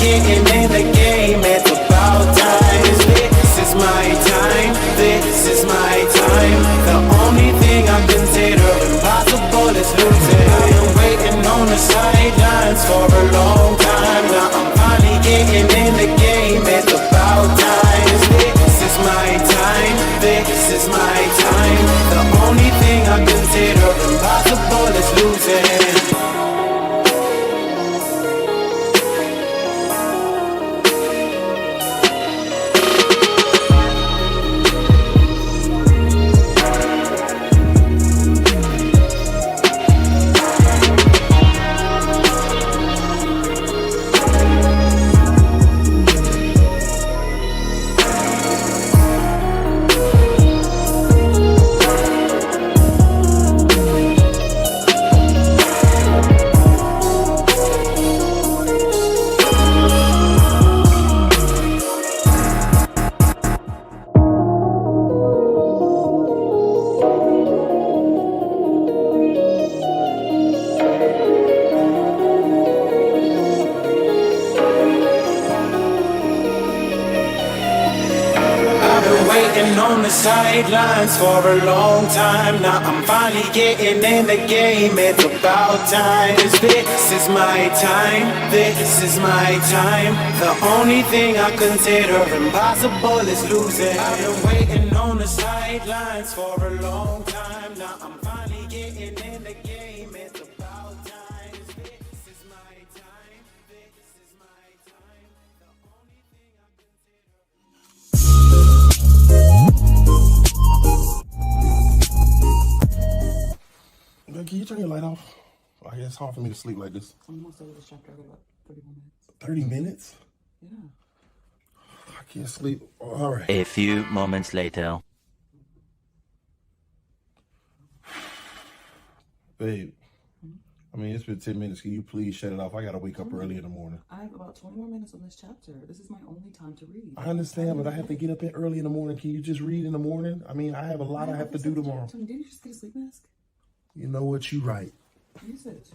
getting in the game. It's about time. This is my time. This is my time. The only thing I consider impossible is losing. I've been waiting on the sidelines for a long time. Now I'm finally getting in the game. It's about time. This is my time. This is my time. The only thing I consider impossible is losing. On the sidelines for a long time. Now I'm finally getting in the game. It's about time. This is my time. This is my time. The only thing I consider impossible is losing. I've been waiting on the sidelines for a long time. Now I'm finally getting in the game. It's about time. This is my time. This is my time. The only thing I consider. Can you turn your light off? I guess it's hard for me to sleep like this. I'm almost over this chapter. I got about 30 more minutes. 30 minutes? Yeah. I can't sleep. All right. A few moments later. Babe, I mean, it's been 10 minutes. Can you please shut it off? I got to wake up early in the morning. I have about 20 more minutes on this chapter. This is my only time to read. I understand, but I have to get up early in the morning. Can you just read in the morning? I mean, I have a lot I have to do tomorrow. Didn't you just get a sleep mask? You know what? You right. Use it.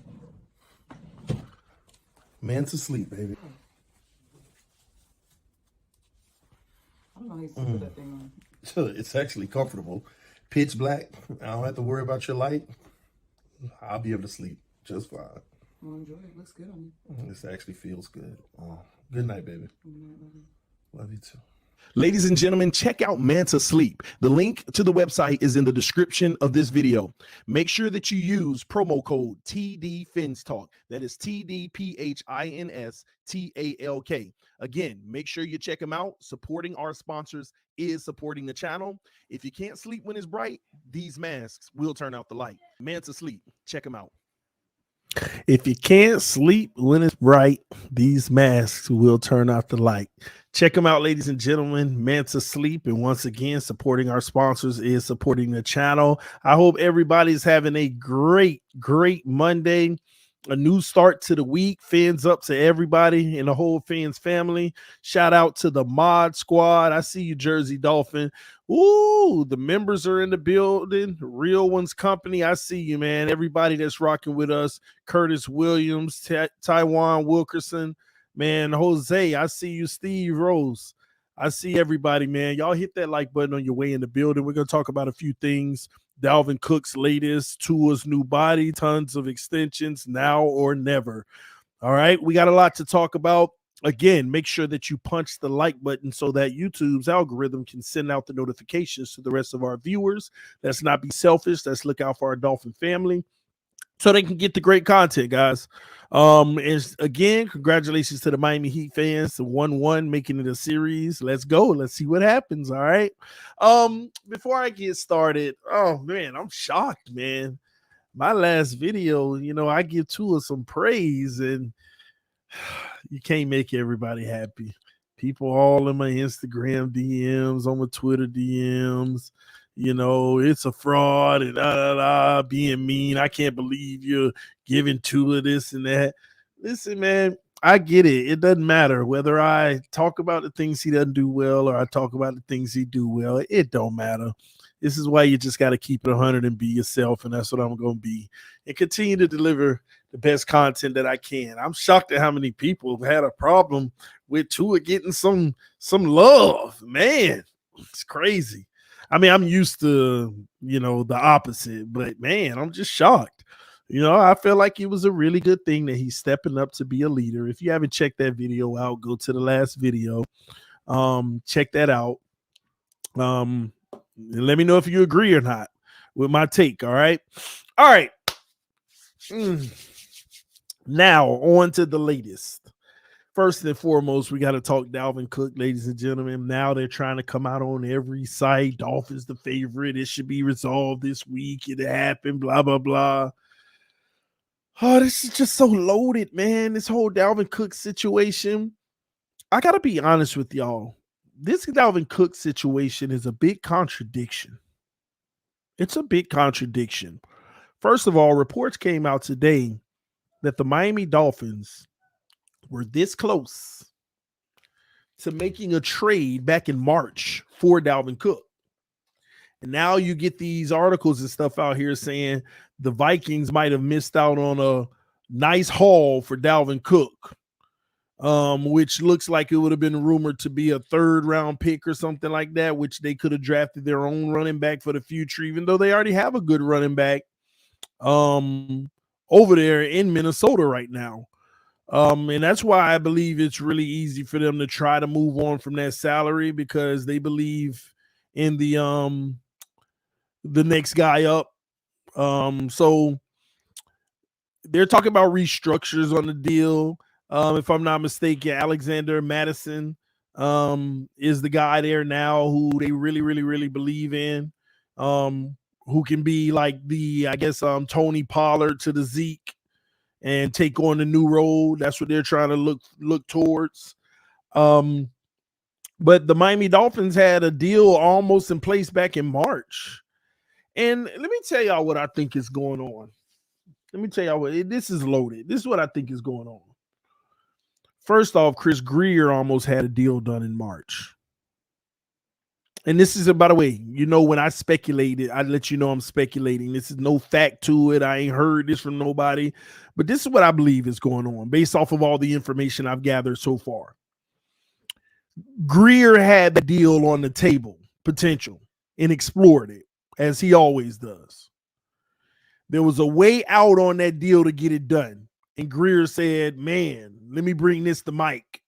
Manta sleep, baby. I don't know how you sleep with that thing on. So it's actually comfortable. Pitch black. I don't have to worry about your light. I'll be able to sleep just fine. Well, enjoy it. Looks good on you. This actually feels good. Good night, baby. Good night, baby. Love you too. Ladies and gentlemen, check out Manta Sleep. The link to the website is in the description of this video. Make sure that you use promo code TDPHINSTALK. That is TDPHINSTALK. Again, make sure you check them out. Supporting our sponsors is supporting the channel. If you can't sleep when it's bright, these masks will turn out the light. Manta Sleep. Check them out. If you can't sleep when it's bright, these masks will turn out the light. Check them out, ladies and gentlemen. Manta Sleep. And once again, supporting our sponsors is supporting the channel. I hope everybody's having a great Monday. A new start to the week. Fans up to everybody in the whole fans family. Shout out to the mod squad. I see you, Jersey Dolphin. Ooh, the members are in the building. Real Ones Company. I see you, man. Everybody that's rocking with us. Curtis Williams, Taiwan Wilkerson, man. Jose, I see you. Steve Rose. I see everybody, man. Y'all hit that like button on your way in the building. We're going to talk about a few things. Dalvin Cook's latest, Tua's new body, tons of extensions, now or never. All right, we got a lot to talk about. Again, make sure that you punch the like button so that YouTube's algorithm can send out the notifications to the rest of our viewers. Let's not be selfish. Let's look out for our Dolphin family so they can get the great content, guys. And again, congratulations to the Miami Heat fans, the 1-1 making it a series. Let's go. Let's see what happens. All right. Before I get started, oh man, I'm shocked, man. My last video, you know, I give Tua some praise, and you can't make everybody happy. People all in my Instagram DMs, on my Twitter DMs. You know, it's a fraud and being mean. I can't believe you're giving Tua this and that. Listen, man, I get it. It doesn't matter whether I talk about the things he doesn't do well or I talk about the things he do well. It don't matter. This is why you just got to keep it 100 and be yourself, and that's what I'm going to be. And continue to deliver the best content that I can. I'm shocked at how many people have had a problem with Tua getting some love. Man, it's crazy. I mean, I'm used to, the opposite, but man, I'm just shocked. I feel like it was a really good thing that he's stepping up to be a leader. If you haven't checked that video out, go to the last video. Check that out. And let me know if you agree or not with my take. All right. Now on to the latest. First and foremost, we got to talk Dalvin Cook, ladies and gentlemen. Now they're trying to come out on every site. Dolphins the favorite. It should be resolved this week. It happened. Blah blah blah. Oh, this is just so loaded, man. This whole Dalvin Cook situation. I got to be honest with y'all. This Dalvin Cook situation is a big contradiction. It's a big contradiction. First of all, reports came out today that the Miami Dolphins were this close to making a trade back in March for Dalvin Cook. And now you get these articles and stuff out here saying the Vikings might have missed out on a nice haul for Dalvin Cook, which looks like it would have been rumored to be a 3rd round pick or something like that, which they could have drafted their own running back for the future, even though they already have a good running back over there in Minnesota right now. And that's why I believe it's really easy for them to try to move on from that salary, because they believe in the next guy up. So they're talking about restructures on the deal. If I'm not mistaken, Alexander Madison is the guy there now who they really, really, really believe in. Who can be like the, I guess, Tony Pollard to the Zeke and take on the new role. That's what they're trying to look towards. But the Miami Dolphins had a deal almost in place back in March. And let me tell y'all what I think is going on. Let me tell y'all this is loaded. This is what I think is going on. First off, Chris Greer almost had a deal done in March. And this is, by the way, when I speculated, I let you know I'm speculating. This is no fact to it. I ain't heard this from nobody. But this is what I believe is going on based off of all the information I've gathered so far. Greer had the deal on the table, potential, and explored it, as he always does. There was a way out on that deal to get it done. And Greer said, man, let me bring this to Mike.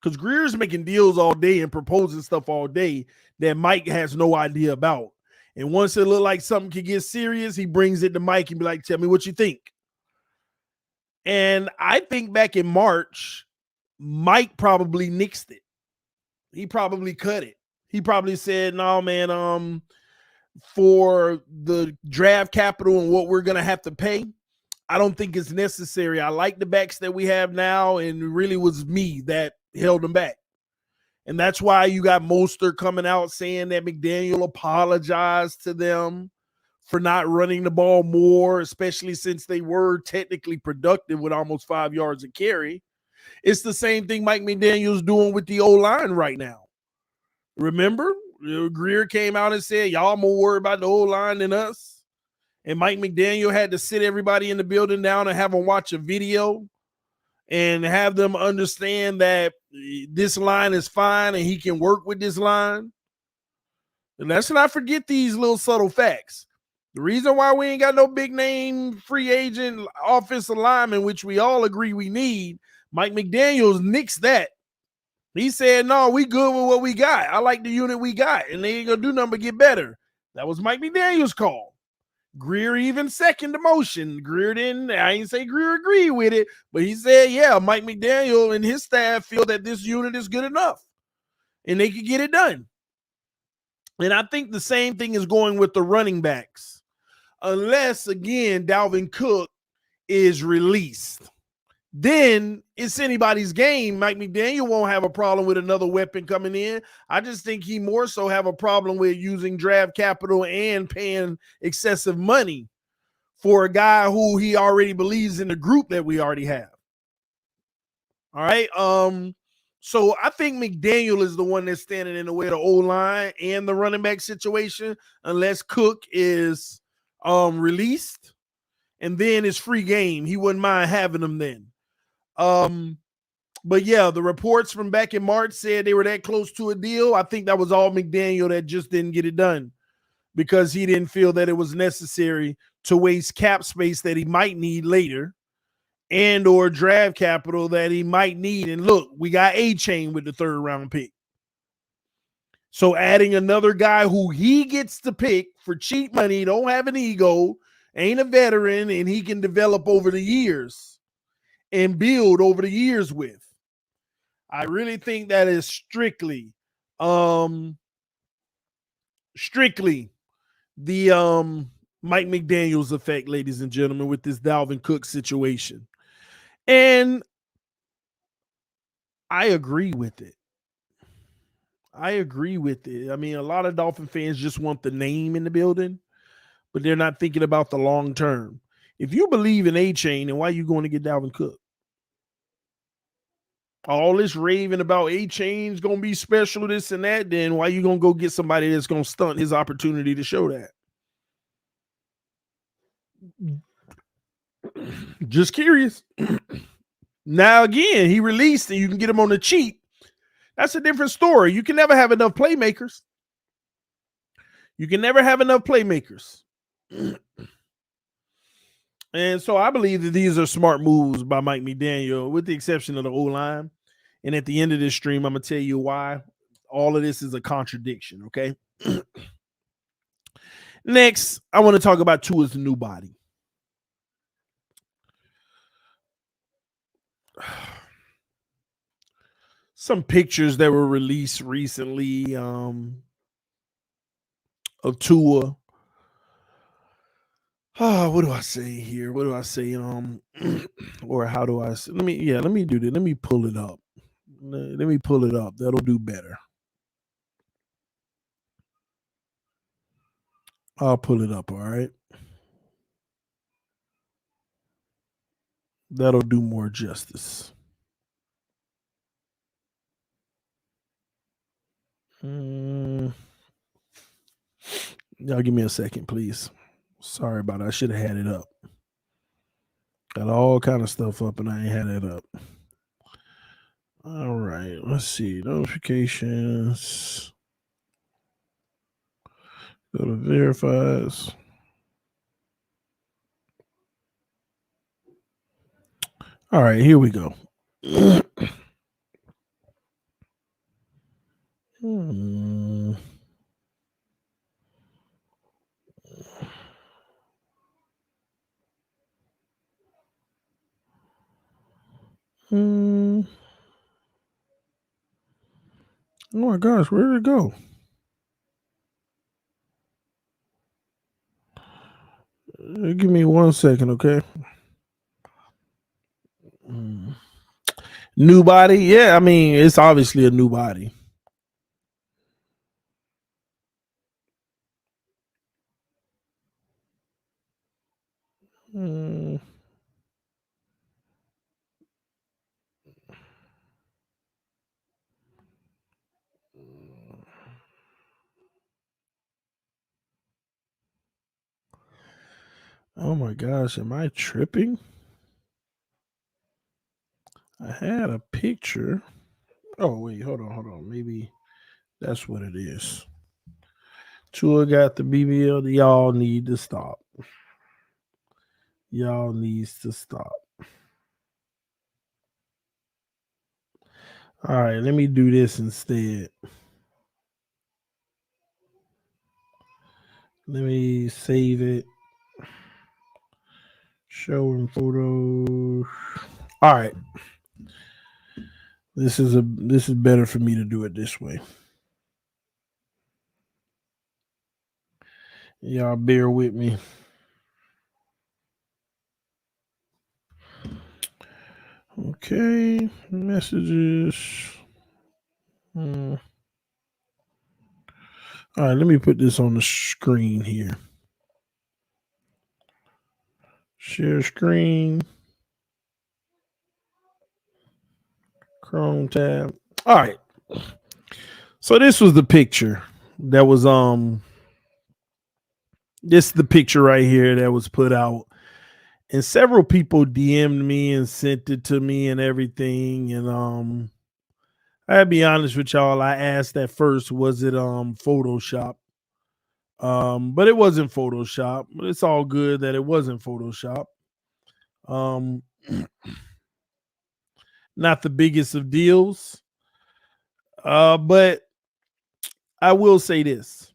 Because Greer's making deals all day and proposing stuff all day that Mike has no idea about. And once it looked like something could get serious, he brings it to Mike and be like, tell me what you think. And I think back in March, Mike probably nixed it. He probably cut it. He probably said, no, man, for the draft capital and what we're going to have to pay, I don't think it's necessary. I like the backs that we have now, and it really was me that held them back. And that's why you got Mostert coming out saying that McDaniel apologized to them for not running the ball more, especially since they were technically productive with almost 5 yards a carry. It's the same thing Mike McDaniel's doing with the O-line right now. Remember, Greer came out and said, y'all more worried about the O-line than us. And Mike McDaniel had to sit everybody in the building down and have them watch a video and have them understand that this line is fine and he can work with this line. And let's not forget these little subtle facts. The reason why we ain't got no big name free agent offensive lineman, which we all agree we need, Mike McDaniels nixed that. He said, no, we good with what we got. I like the unit we got, and they ain't going to do nothing but get better. That was Mike McDaniels' call. Greer even seconded the motion. Greer didn't, I ain't say Greer agreed with it, but he said, yeah, Mike McDaniel and his staff feel that this unit is good enough and they could get it done. And I think the same thing is going with the running backs. Unless, again, Dalvin Cook is released. Then it's anybody's game. Mike McDaniel won't have a problem with another weapon coming in. I just think he more so have a problem with using draft capital and paying excessive money for a guy who he already believes in the group that we already have. All right. So I think McDaniel is the one that's standing in the way of the O-line and the running back situation, unless Cook is released. and then it's free game. He wouldn't mind having them then. But yeah, the reports from back in March said they were that close to a deal. I think that was all McDaniel that just didn't get it done because he didn't feel that it was necessary to waste cap space that he might need later and or draft capital that he might need. And look, we got A-Chain with the 3rd round pick. So adding another guy who he gets to pick for cheap money, don't have an ego, ain't a veteran, and he can develop over the years and build over the years with. I really think that is strictly the Mike McDaniel's effect, ladies and gentlemen, with this Dalvin Cook situation. And I agree with it. I mean, a lot of Dolphin fans just want the name in the building, but they're not thinking about the long term. If you believe in A-Chain, then why are you going to get Dalvin Cook? All this raving about A-Chain's going to be special, this and that, then why are you going to go get somebody that's going to stunt his opportunity to show that? Just curious. Now, again, he released and you can get him on the cheap. That's a different story. You can never have enough playmakers. And so I believe that these are smart moves by Mike McDaniel, with the exception of the O-line. And at the end of this stream, I'm going to tell you why all of this is a contradiction, okay? Next, I want to talk about Tua's new body. Some pictures that were released recently of Tua. What do I say here? Or how do I say? Let me do this. Let me pull it up. That'll do better. I'll pull it up, all right? That'll do more justice. Y'all give me a second, please. Sorry about it. I should have had it up. Got all kind of stuff up and I ain't had it up. All right. Let's see. Notifications. Go to verifies. All right. Here we go. Oh my gosh, where did it go? Give me 1 second, okay? New body? Yeah, I mean, it's obviously a new body. Oh my gosh, am I tripping? I had a picture. Oh, wait, hold on. Maybe that's what it is. Tua got the BBL. Y'all need to stop. Y'all needs to stop. All right, let me do this instead. Let me save it. Show in photos. All right. This is better for me to do it this way. Y'all bear with me. Okay, messages. All right, let me put this on the screen here. Share screen. Chrome tab. All right. So this was the picture that was this is the picture right here that was put out. And several people DM'd me and sent it to me and everything. And I'll be honest with y'all. I asked at first, was it Photoshop? But it wasn't Photoshop. But it's all good that it wasn't Photoshop. Um, not the biggest of deals. But I will say this.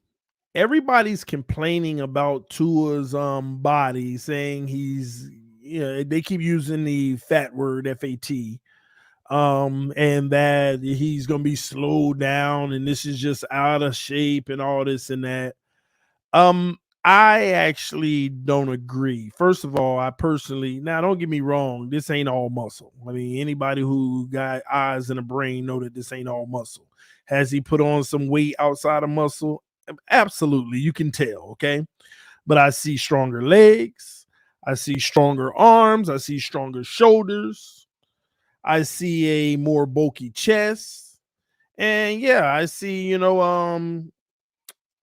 Everybody's complaining about Tua's body, saying he's, they keep using the fat word FAT. And that he's gonna be slowed down and this is just out of shape and all this and that. I actually don't agree. First of all, I personally, now don't get me wrong, this ain't all muscle. I mean, anybody who got eyes and a brain know that this ain't all muscle. Has he put on some weight outside of muscle? Absolutely, you can tell, okay? But I see stronger legs, I see stronger arms, I see stronger shoulders, I see a more bulky chest, and yeah, I see, he got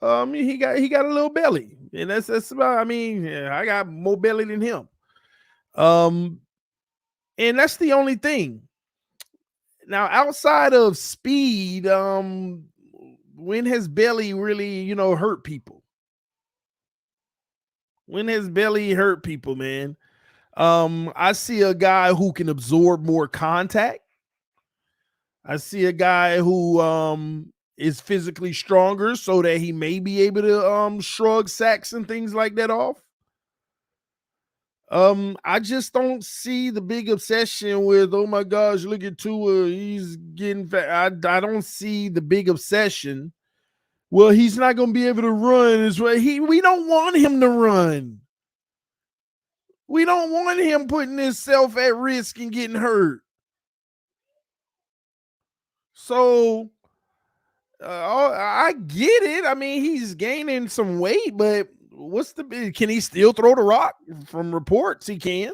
a little belly, and that's about. I mean, yeah, I got more belly than him. Um, and that's the only thing. Now, outside of speed, when has belly really, hurt people? When has belly hurt people, man? I see a guy who can absorb more contact. I see a guy who is physically stronger so that he may be able to shrug sacks and things like that off. I just don't see the big obsession with, oh my gosh, look at Tua, he's getting fat. I don't see the big obsession. Well, he's not going to be able to run. We don't want him to run. We don't want him putting himself at risk and getting hurt. So I get it. I mean, he's gaining some weight, but can he still throw the rock? From reports, he can.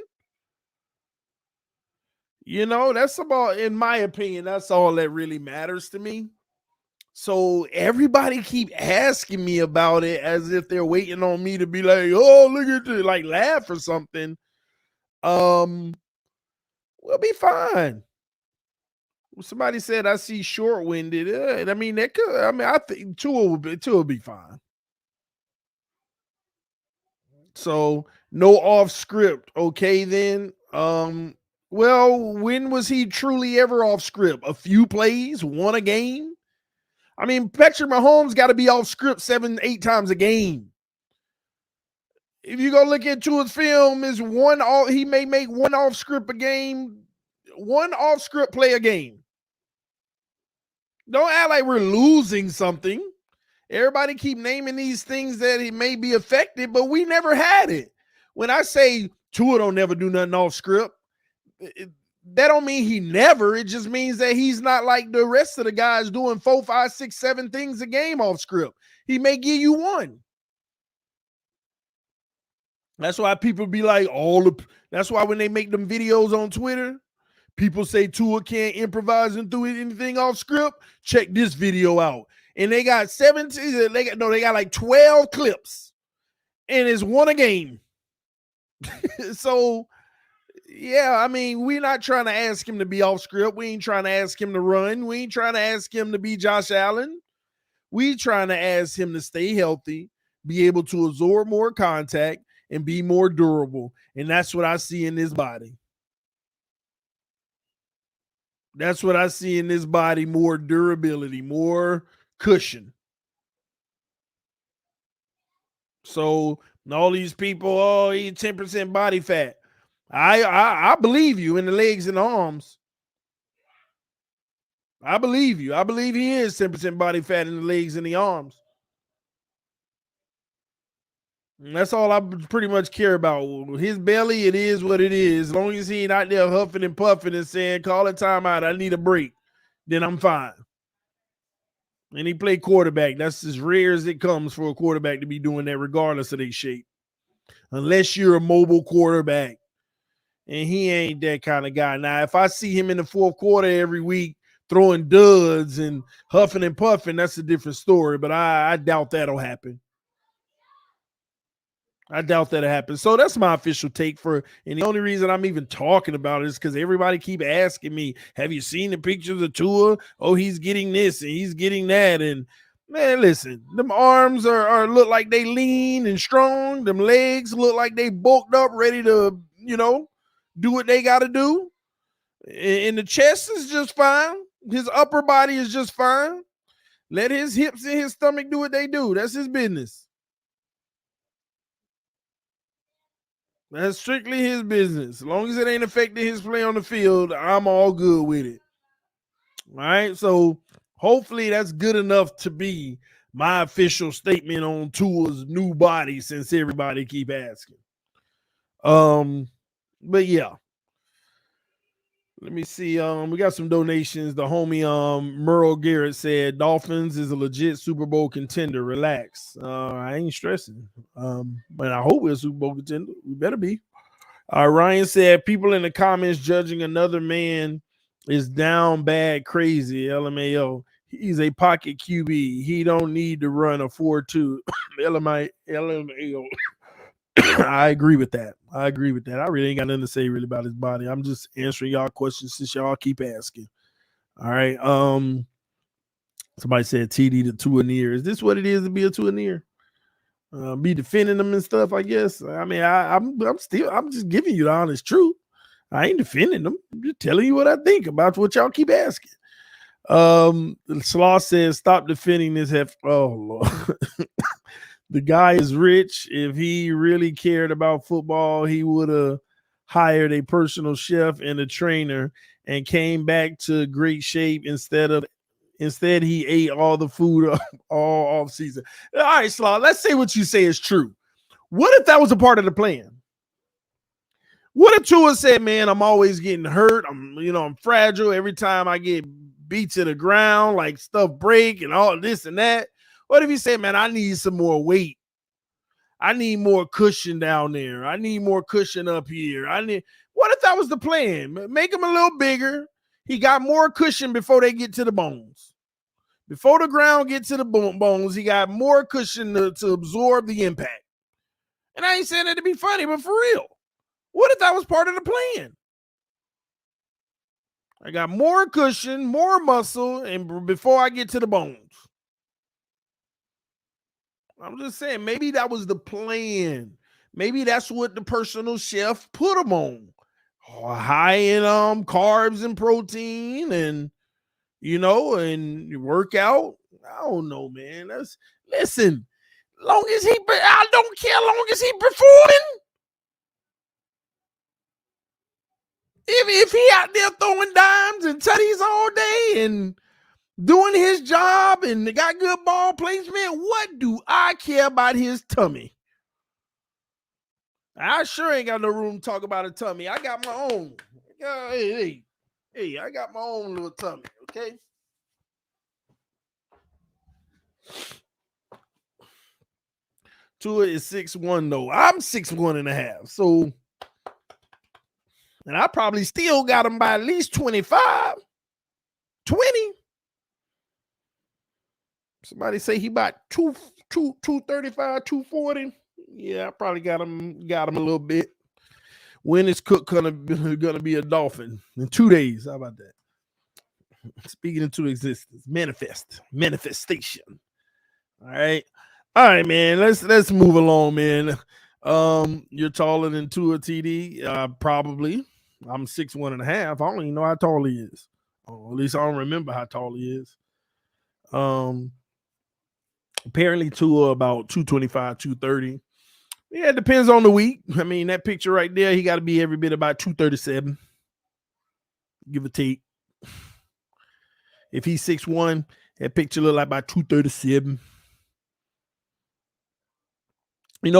That's about, in my opinion, that's all that really matters to me. So everybody keep asking me about it as if they're waiting on me to be like, oh, look at this, like laugh or something. We'll be fine. Somebody said I see short-winded. I mean, I think Tua will be fine. So no off script. Okay, then. Well, when was he truly ever off script? A few plays, one a game. I mean, Patrick Mahomes got to be off script 7-8 times a game. If you go look into his film, he may make one off script a game, one off script play a game. Don't act like we're losing something. Everybody keep naming these things that it may be affected, but we never had it. When I say Tua don't never do nothing off script, that don't mean he never. It just means that he's not like the rest of the guys doing 4, 5, 6, 7 things a game off script. He may give you one. That's why people be like, that's why when they make them videos on Twitter, people say Tua can't improvise and do anything off script. Check this video out. And they got 17, they got like 12 clips. And it's one a game. So, yeah, I mean, we're not trying to ask him to be off script. We ain't trying to ask him to run. We ain't trying to ask him to be Josh Allen. We trying to ask him to stay healthy, be able to absorb more contact, and be more durable. And that's what I see in this body. That's what I see in this body, more durability, more cushion. So all these people, he's 10% body fat. I believe you in the legs and the arms. I believe you. I believe he is 10% body fat in the legs and the arms. And that's all I pretty much care about. His belly, it is what it is. As long as he ain't out there huffing and puffing and saying, call it timeout, I need a break, then I'm fine. And he played quarterback. That's as rare as it comes for a quarterback to be doing that regardless of their shape. Unless you're a mobile quarterback. And he ain't that kind of guy. Now, if I see him in the fourth quarter every week throwing duds and huffing and puffing, that's a different story. But I doubt that'll happen. I doubt that happens. So that's my official take for, and the only reason I'm even talking about it is because everybody keep asking me, have you seen the pictures of Tua? Oh, he's getting this and he's getting that. And man, listen, them arms are look like they lean and strong. Them legs look like they bulked up, ready to, do what they got to do. And the chest is just fine. His upper body is just fine. Let his hips and his stomach do what they do. That's his business. That's strictly his business. As long as it ain't affecting his play on the field, I'm all good with it. All right. So hopefully that's good enough to be my official statement on Tua's new body, since everybody keep asking. But yeah. Let me see. We got some donations. The homie Merle Garrett said Dolphins is a legit Super Bowl contender. Relax. I ain't stressing. But I hope we're a Super Bowl contender. We better be. Ryan said people in the comments judging another man is down bad crazy. LMAO. He's a pocket QB. He don't need to run a 4-2. LMAO. I agree with that. I really ain't got nothing to say really about his body. I'm just answering y'all questions since y'all keep asking. All right. Somebody said TD to Tua near. Is this what it is to be a Tua near? Be defending them and stuff, I guess. I mean, I'm just giving you the honest truth. I ain't defending them. I'm just telling you what I think about what y'all keep asking. Slaw says, stop defending this. Oh, Lord. The guy is rich. If he really cared about football, he would have hired a personal chef and a trainer and came back to great shape instead he ate all the food all off season. All right, Slaw, let's say what you say is true. What if that was a part of the plan? What if Tua said, man, I'm always getting hurt. I'm fragile. Every time I get beat to the ground, like stuff break and all this and that. What if he said, man, I need some more weight? I need more cushion down there. I need more cushion up here. What if that was the plan? Make him a little bigger. He got more cushion before they get to the bones. Before the ground gets to the bones, he got more cushion to absorb the impact. And I ain't saying that to be funny, but for real. What if that was part of the plan? I got more cushion, more muscle, and before I get to the bones. I'm just saying, maybe that was the plan. Maybe that's what the personal chef put him on. High in carbs and protein and workout. I don't know, man. Listen, I don't care long as he performing. If he out there throwing dimes and tutties all day and doing his job and got good ball placement, what do I care about his tummy? I sure ain't got no room to talk about a tummy. I got my own. Hey, I got my own little tummy, okay? Tua is 6'1", though. I'm 6'1.5". So, and I probably still got him by at least 25, 20. Somebody say he about 235, 240. Yeah, I probably got him a little bit. When is Cook gonna be a Dolphin? In 2 days. How about that? Speaking into existence. Manifestation. All right, man. Let's move along, man. You're taller than Tua, TD. Probably. I'm 6'1.5". I don't even know how tall he is. At least I don't remember how tall he is. Apparently Tua about 225, 230. Yeah, it depends on the week. I mean, that picture right there, he got to be every bit about 237, give or take. If he's 6'1", that picture look like about 237.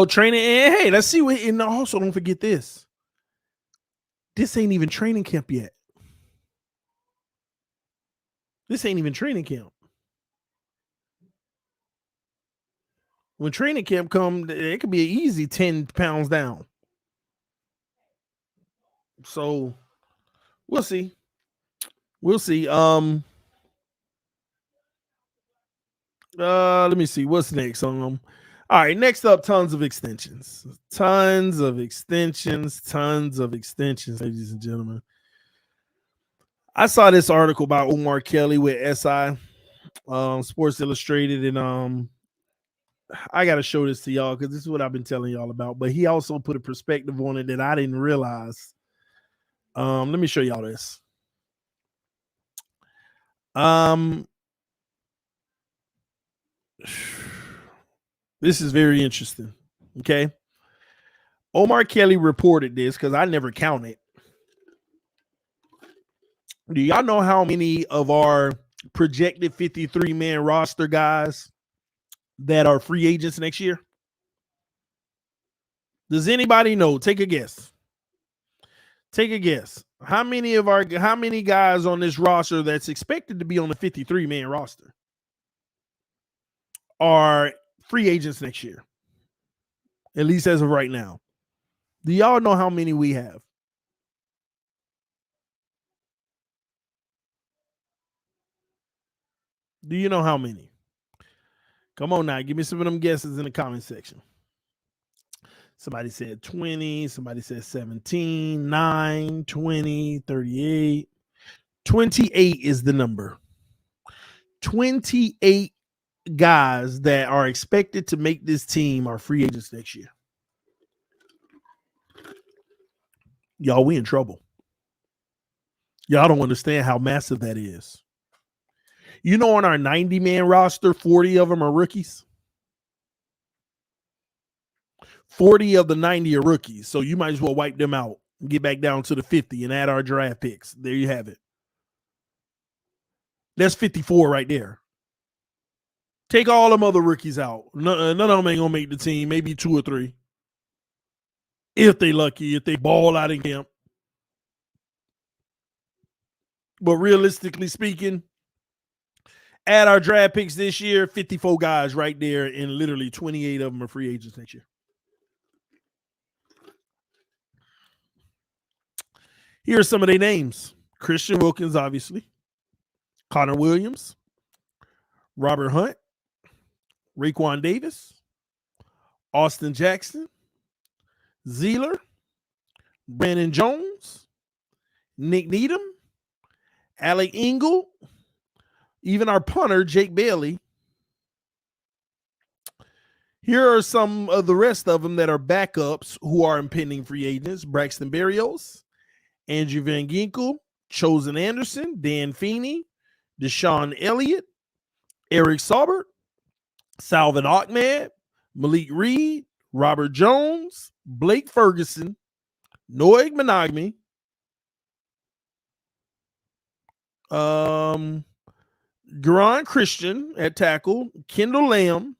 Training. And hey, let's see what. And also, don't forget this. This ain't even training camp yet. This ain't even training camp. When training camp come, it could be an easy 10 pounds down. So we'll see. Let me see what's next. All right, next up, tons of extensions. Tons of extensions, ladies and gentlemen. I saw this article by Omar Kelly with SI, Sports Illustrated, and I got to show this to y'all because this is what I've been telling y'all about. But he also put a perspective on it that I didn't realize. Let me show y'all this. This is very interesting. Okay. Omar Kelly reported this because I never counted. Do y'all know how many of our projected 53-man roster guys that are free agents next year? Does anybody know? Take a guess. Take a guess. How many guys on this roster that's expected to be on the 53-man roster are free agents next year? At least as of right now. Do y'all know how many we have? Do you know how many? Come on now. Give me some of them guesses in the comment section. Somebody said 20. Somebody said 17, 9, 20, 38. 28 is the number. 28 guys that are expected to make this team are free agents next year. Y'all, we in trouble. Y'all don't understand how massive that is. You know, on our 90-man roster, 40 of them are rookies. 40 of the 90 are rookies. So you might as well wipe them out and get back down to the 50 and add our draft picks. There you have it. That's 54 right there. Take all them other rookies out. None of them ain't going to make the team. Maybe 2 or 3. If they lucky, if they ball out in camp. But realistically speaking, add our draft picks this year, 54 guys right there, and literally 28 of them are free agents next year. Here are some of their names. Christian Wilkins, obviously. Connor Williams. Robert Hunt. Raekwon Davis. Austin Jackson. Zeeler. Brandon Jones. Nick Needham. Alec Ingle. Even our punter, Jake Bailey. Here are some of the rest of them that are backups who are impending free agents. Braxton Berrios, Andrew Van Ginkel, Chosen Anderson, Dan Feeney, Deshaun Elliott, Eric Saubert, Salvin Ahmed, Malik Reed, Robert Jones, Blake Ferguson, Noah Monogamy, Garon Christian at tackle, Kendall Lamb,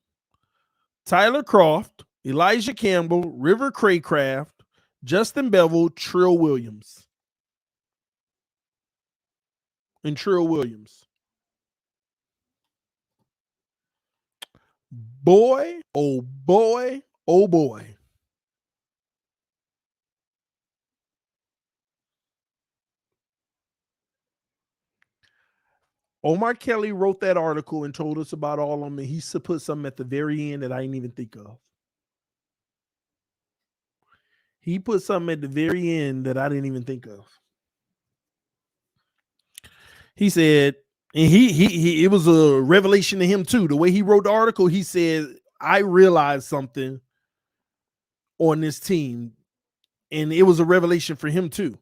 Tyler Croft, Elijah Campbell, River Craycraft, Justin Bevel, Trill Williams. And Trill Williams. Boy, oh boy, oh boy. Omar Kelly wrote that article and told us about all of them, and he put something at the very end that I didn't even think of. He put something at the very end that I didn't even think of. He said, and he it was a revelation to him too. The way he wrote the article, he said, I realized something on this team, and it was a revelation for him too.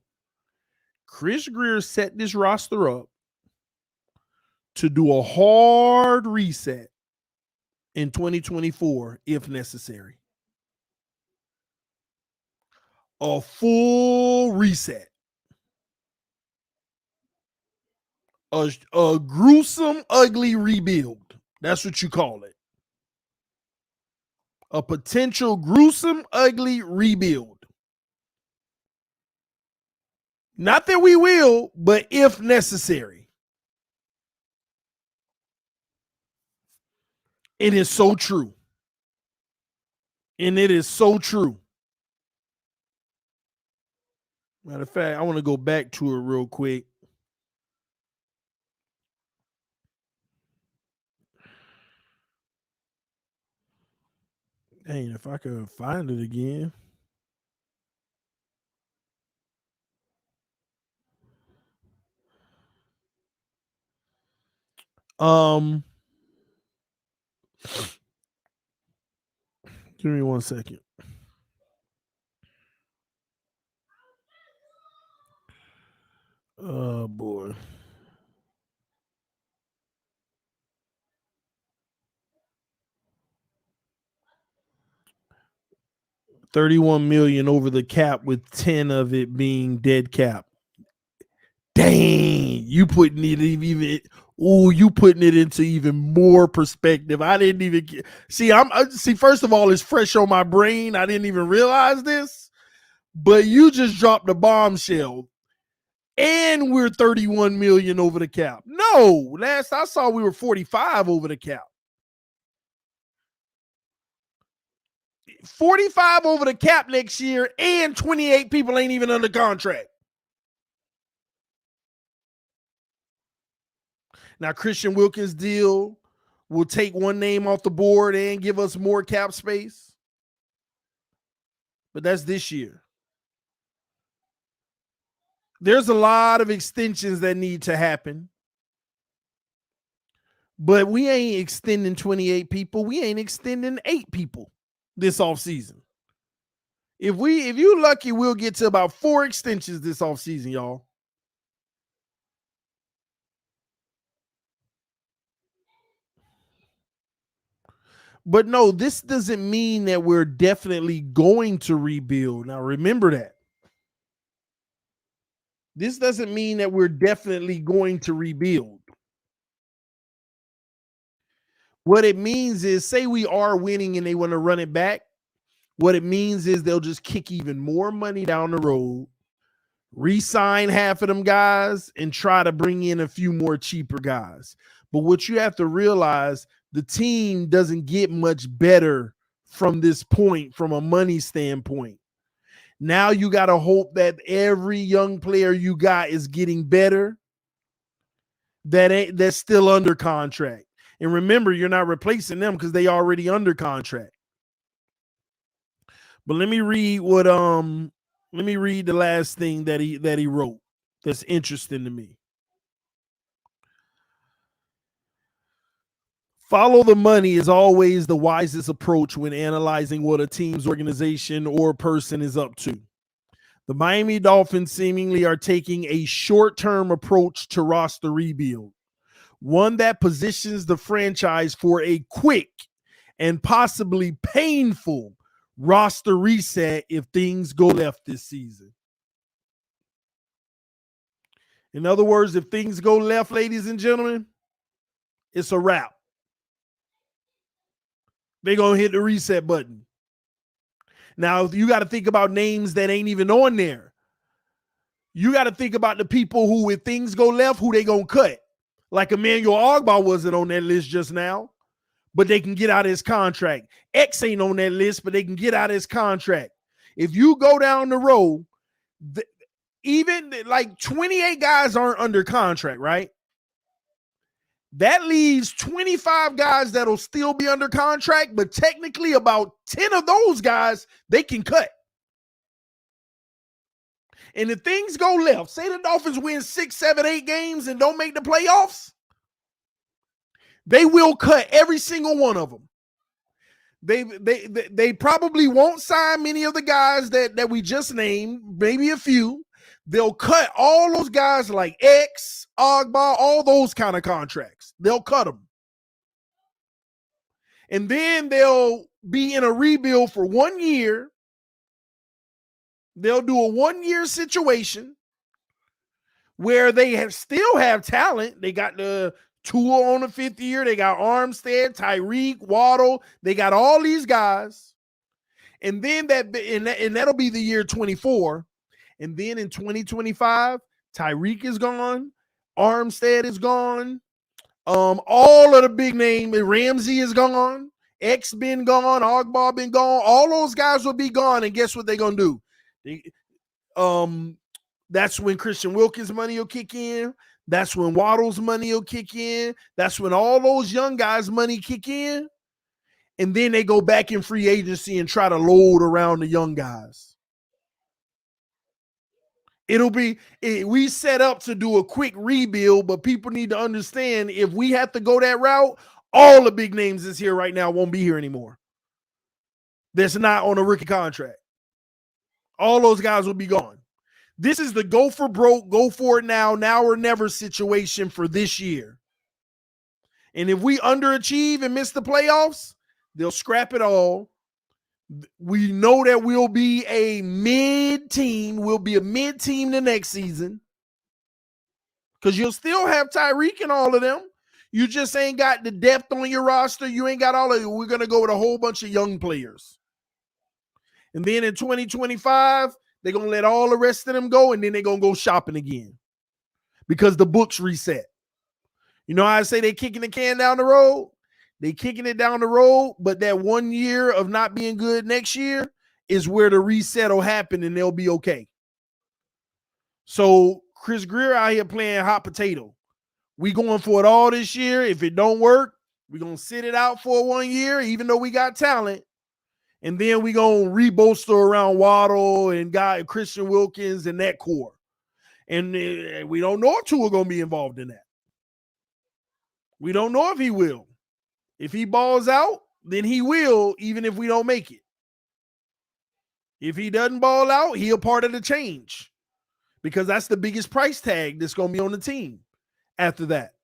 Chris Grier set this roster up to do a hard reset in 2024 if necessary. A full reset. A gruesome, ugly rebuild. That's what you call it. A potential gruesome, ugly rebuild. Not that we will, but if necessary. It is so true. And it is so true. Matter of fact, I want to go back to it real quick. Dang, if I could find it again. Give me 1 second. Oh boy. $31 million over the cap, with 10 of it being dead cap. Dang, you putting it even. Oh, you putting it into even more perspective. I didn't even see. See. First of all, it's fresh on my brain. I didn't even realize this, but you just dropped the bombshell. And we're 31 million over the cap. No, last I saw we were 45 over the cap. 45 over the cap next year, and 28 people ain't even under contract. Now, Christian Wilkins' deal will take one name off the board and give us more cap space. But that's this year. There's a lot of extensions that need to happen. But we ain't extending 28 people. We ain't extending 8 people this offseason. If you're lucky, we'll get to about 4 extensions this offseason, y'all. But no, this doesn't mean that we're definitely going to rebuild. Now, remember that. This doesn't mean that we're definitely going to rebuild. What it means is, say we are winning and they want to run it back. What it means is they'll just kick even more money down the road, re-sign half of them guys, and try to bring in a few more cheaper guys. But what you have to realize, the team doesn't get much better from this point from a money standpoint. Now you got to hope that every young player you got is getting better that's still under contract. And remember, you're not replacing them because they already under contract. But let me read the last thing that he wrote that's interesting to me. Follow the money is always the wisest approach when analyzing what a team's organization or person is up to. The Miami Dolphins seemingly are taking a short-term approach to roster rebuild, one that positions the franchise for a quick and possibly painful roster reset if things go left this season. In other words, if things go left, ladies and gentlemen, it's a wrap. They're going to hit the reset button. Now, you got to think about names that ain't even on there. You got to think about the people who, if things go left, who they going to cut. Like Emmanuel Ogbah wasn't on that list just now, but they can get out of his contract. X ain't on that list, but they can get out of his contract. If you go down the road, even like 28 guys aren't under contract, right? That leaves 25 guys that'll still be under contract, but technically about 10 of those guys they can cut. And if things go left, say the Dolphins win 6, 7, 8 games and don't make the playoffs, they will cut every single one of them. They probably won't sign many of the guys that we just named, maybe a few. They'll cut all those guys like X, Ogbah, all those kind of contracts. They'll cut them. And then they'll be in a rebuild for 1 year. They'll do a 1-year situation where they still have talent. They got the Tua on the 5th year. They got Armstead, Tyreek, Waddle. They got all these guys. And then that'll be the year 24. And then in 2025, Tyreek is gone. Armstead is gone. All of the big names, Ramsey is gone. X been gone. Ogbah been gone. All those guys will be gone. And guess what they're going to do? That's when Christian Wilkins' money will kick in. That's when Waddle's money will kick in. That's when all those young guys' money kick in. and then they go back in free agency and try to load around the young guys. We set up to do a quick rebuild, but people need to understand if we have to go that route, all the big names that's here right now won't be here anymore. That's not on a rookie contract. All those guys will be gone. This is the go for broke, go for it now or never situation for this year. And if we underachieve and miss the playoffs, they'll scrap it all. We know that we'll be a mid-team. We'll be a mid-team the next season because you'll still have Tyreek and all of them. You just ain't got the depth on your roster. You ain't got all of it. We're going to go with a whole bunch of young players. And then in 2025, they're going to let all the rest of them go, and then they're going to go shopping again because the books reset. You know how I say they kicking the can down the road? They kicking it down the road, but that 1 year of not being good next year is where the reset will happen, and they'll be okay. So Chris Greer out here playing hot potato. We going for it all this year. If it don't work, we're going to sit it out for 1 year, even though we got talent. And then we going to re-bolster around Waddle and Christian Wilkins and that core. And we don't know if Tua going to be involved in that. We don't know if he will. If he balls out, then he will, even if we don't make it. If he doesn't ball out, he'll part of the change because that's the biggest price tag that's going to be on the team after that.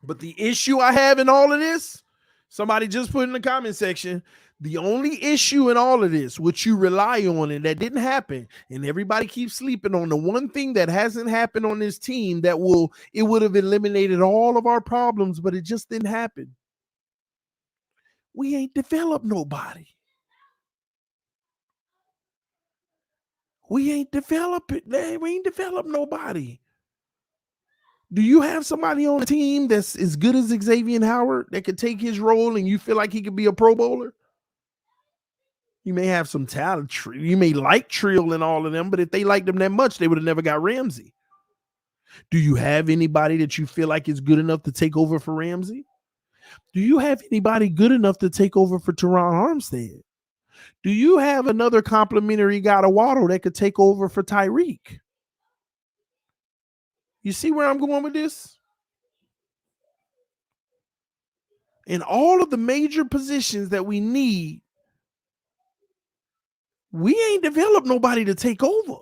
But the issue I have in all of this, somebody just put in the comment section, the only issue in all of this, which you rely on and that didn't happen, and everybody keeps sleeping on, the one thing that hasn't happened on this team that it would have eliminated all of our problems, but it just didn't happen. We ain't developed nobody. We ain't developed nobody. Do you have somebody on the team that's as good as Xavier Howard that could take his role and you feel like he could be a Pro Bowler? You may have some talent. You may like Trill and all of them, but if they liked them that much, they would have never got Ramsey. Do you have anybody that you feel like is good enough to take over for Ramsey? Do you have anybody good enough to take over for Teron Armstead? Do you have another complimentary guy to Waddle that could take over for Tyreek? You see where I'm going with this? In all of the major positions that we need, we ain't developed nobody to take over.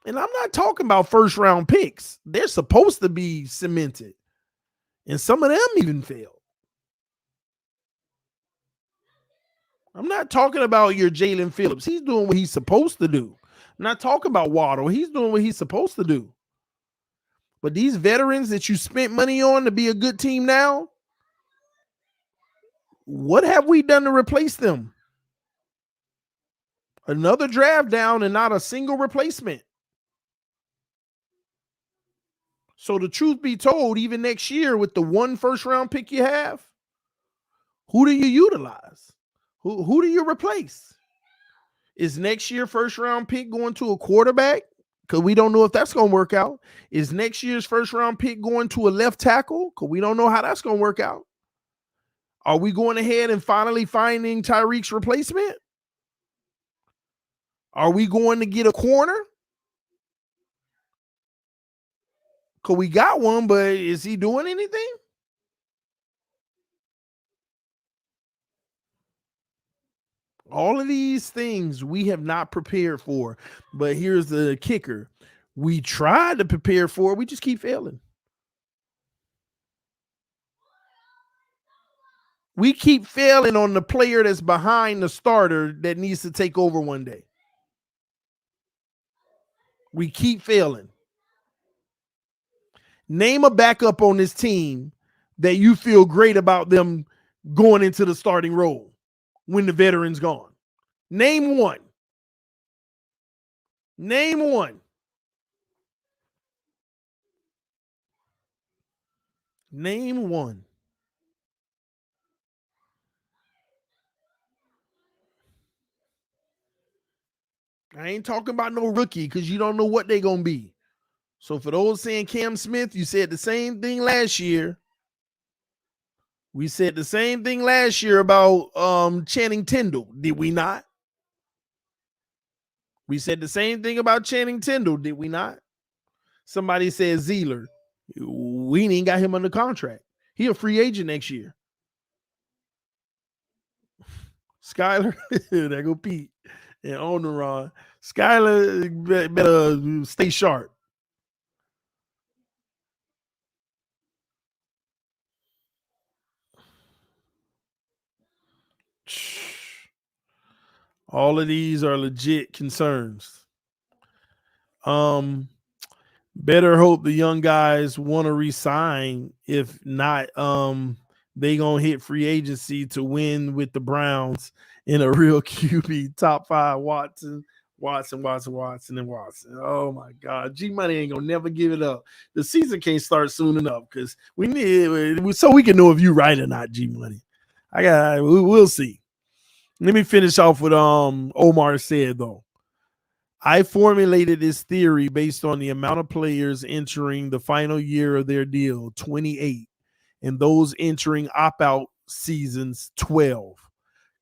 And I'm not talking about first round picks. They're supposed to be cemented. And some of them even failed. I'm not talking about your Jalen Phillips. He's doing what he's supposed to do. I'm not talking about Waddle. He's doing what he's supposed to do. But these veterans that you spent money on to be a good team now, what have we done to replace them? Another draft down and not a single replacement. So the truth be told, even next year with the one first round pick you have, who do you utilize? Who do you replace? Is next year first round pick going to a quarterback? Because we don't know if that's going to work out. Is next year's first round pick going to a left tackle? Because we don't know how that's going to work out. Are we going ahead and finally finding Tyreek's replacement? Are we going to get a corner? Because we got one, but is he doing anything? All of these things we have not prepared for. But here's the kicker. We tried to prepare for it. We just keep failing. We keep failing on the player that's behind the starter that needs to take over one day. We keep failing. Name a backup on this team that you feel great about them going into the starting role when the veteran's gone. Name one. Name one. Name one. I ain't talking about no rookie because you don't know what they're going to be. So for those saying Cam Smith, you said the same thing last year. We said the same thing last year about Channing Tindall, did we not? We said the same thing about Channing Tindall, did we not? Somebody said Zealer. We ain't got him under contract. He a free agent next year. Skyler, there go Pete and Oneron. Skyler better stay sharp. All of these are legit concerns. Better hope the young guys want to resign. If not, they gonna hit free agency to win with the Browns in a real QB top 5. Watson. Oh my God, G Money ain't gonna never give it up. The season can't start soon enough because we need so we can know if you right or not. G Money, we'll see. Let me finish off with Omar said though. I formulated this theory based on the amount of players entering the final year of their deal, 28, and those entering opt-out seasons, 12.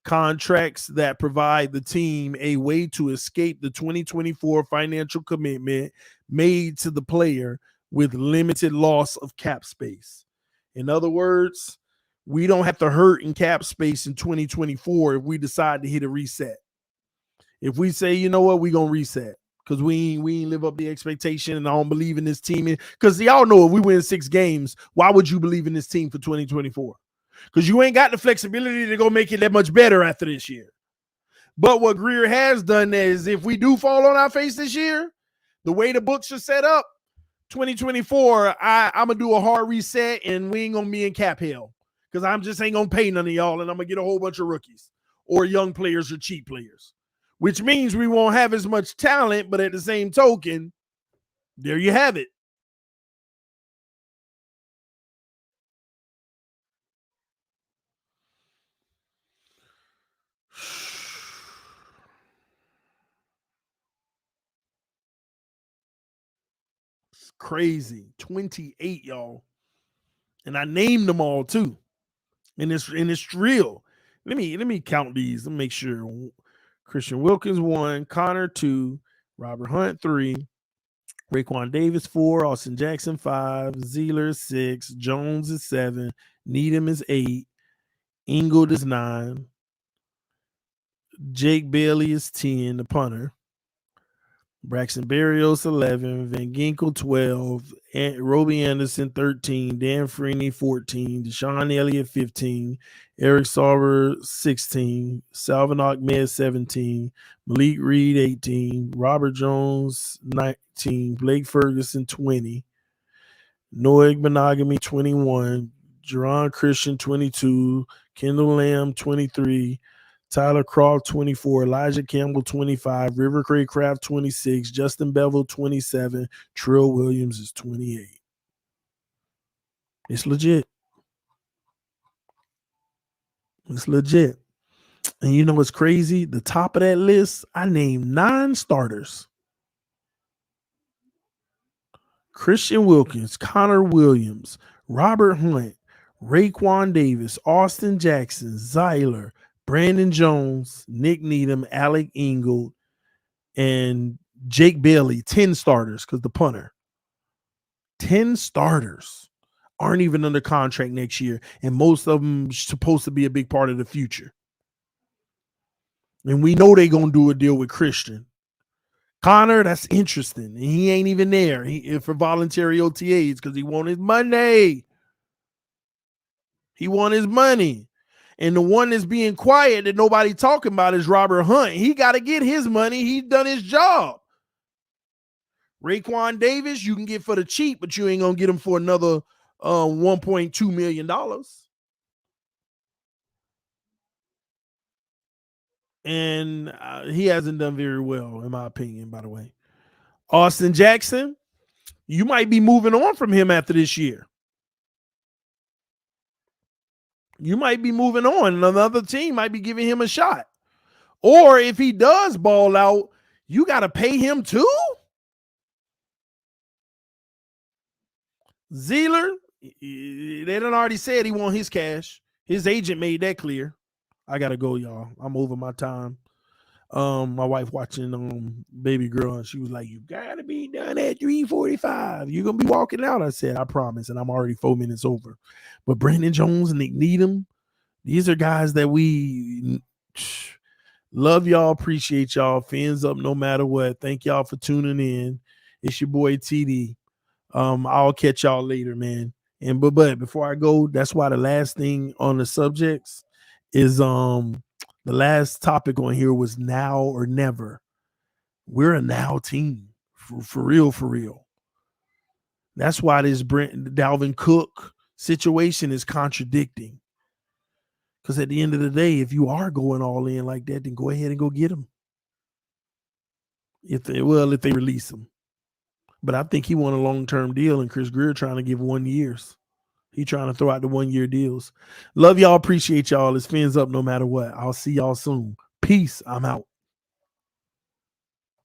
Contracts that provide the team a way to escape the 2024 financial commitment made to the player with limited loss of cap space. In other words, we don't have to hurt in cap space in 2024 if we decide to hit a reset. If we say, you know what, we're going to reset because we ain't live up the expectation and I don't believe in this team. Because y'all know if we win 6 games, why would you believe in this team for 2024? Because you ain't got the flexibility to go make it that much better after this year. But what Greer has done is if we do fall on our face this year, the way the books are set up, 2024, I'm going to do a hard reset and we ain't going to be in cap hell because I'm just ain't going to pay none of y'all and I'm going to get a whole bunch of rookies or young players or cheap players. Which means we won't have as much talent, but at the same token, there you have it. It's crazy. 28, y'all. And I named them all too. And it's real. Let me count these. Let me make sure. Christian Wilkins 1, Connor 2, Robert Hunt 3, Raekwon Davis 4, Austin Jackson 5, Zealer 6, Jones is 7, Needham is 8, Ingold is 9, Jake Bailey is 10, the punter, Braxton Berrios 11, Van Ginkel 12, Roby Anderson 13, Dan Freeney 14, Deshaun Elliott 15, Eric Sauber 16, Salvin Ahmed 17, Malik Reed 18, Robert Jones 19, Blake Ferguson 20, Noah Monogamy 21, Jerron Christian 22, Kendall Lamb 23, Tyler Croft 24, Elijah Campbell 25, River Craycraft 26, Justin Bevel 27, Trill Williams is 28. It's legit. It's legit. And you know what's crazy? The top of that list, I named 9 starters. Christian Wilkins, Connor Williams, Robert Hunt, Raekwon Davis, Austin Jackson, Zeiler, Brandon Jones, Nick Needham, Alec Ingold, and Jake Bailey, 10 starters because the punter. 10 starters aren't even under contract next year, and most of them supposed to be a big part of the future. And we know they're going to do a deal with Christian. Connor, that's interesting. And he ain't even there for voluntary OTAs because he want his money. He want his money. And the one that's being quiet that nobody talking about is Robert Hunt. He got to get his money. He's done his job. Raekwon Davis, you can get for the cheap, but you ain't going to get him for another $1.2 million. And he hasn't done very well, in my opinion, by the way. Austin Jackson, you might be moving on from him after this year. You might be moving on. Another team might be giving him a shot. Or if he does ball out, you got to pay him too? Zealer, they done already said he want his cash. His agent made that clear. I gotta go, y'all. I'm over my time. My wife watching Baby Girl, and she was like, "You gotta be done at 3:45. You're gonna be walking out." I said, "I promise," and I'm already 4 minutes over. But Brandon Jones and Nick Needham, these are guys that we love y'all, appreciate y'all. Fins up no matter what. Thank y'all for tuning in. It's your boy TD. I'll catch y'all later, man. And but before I go, that's why the last thing on the subjects is the last topic on here was now or never. We're a now team for real, for real. That's why this Dalvin Cook situation is contradicting. Because at the end of the day, if you are going all in like that, then go ahead and go get him. If they release him. But I think he want a long-term deal, and Chris Greer trying to give 1 year. He trying to throw out the 1 year deals. Love y'all, appreciate y'all. It's Fins up no matter what. I'll see y'all soon. Peace. I'm out.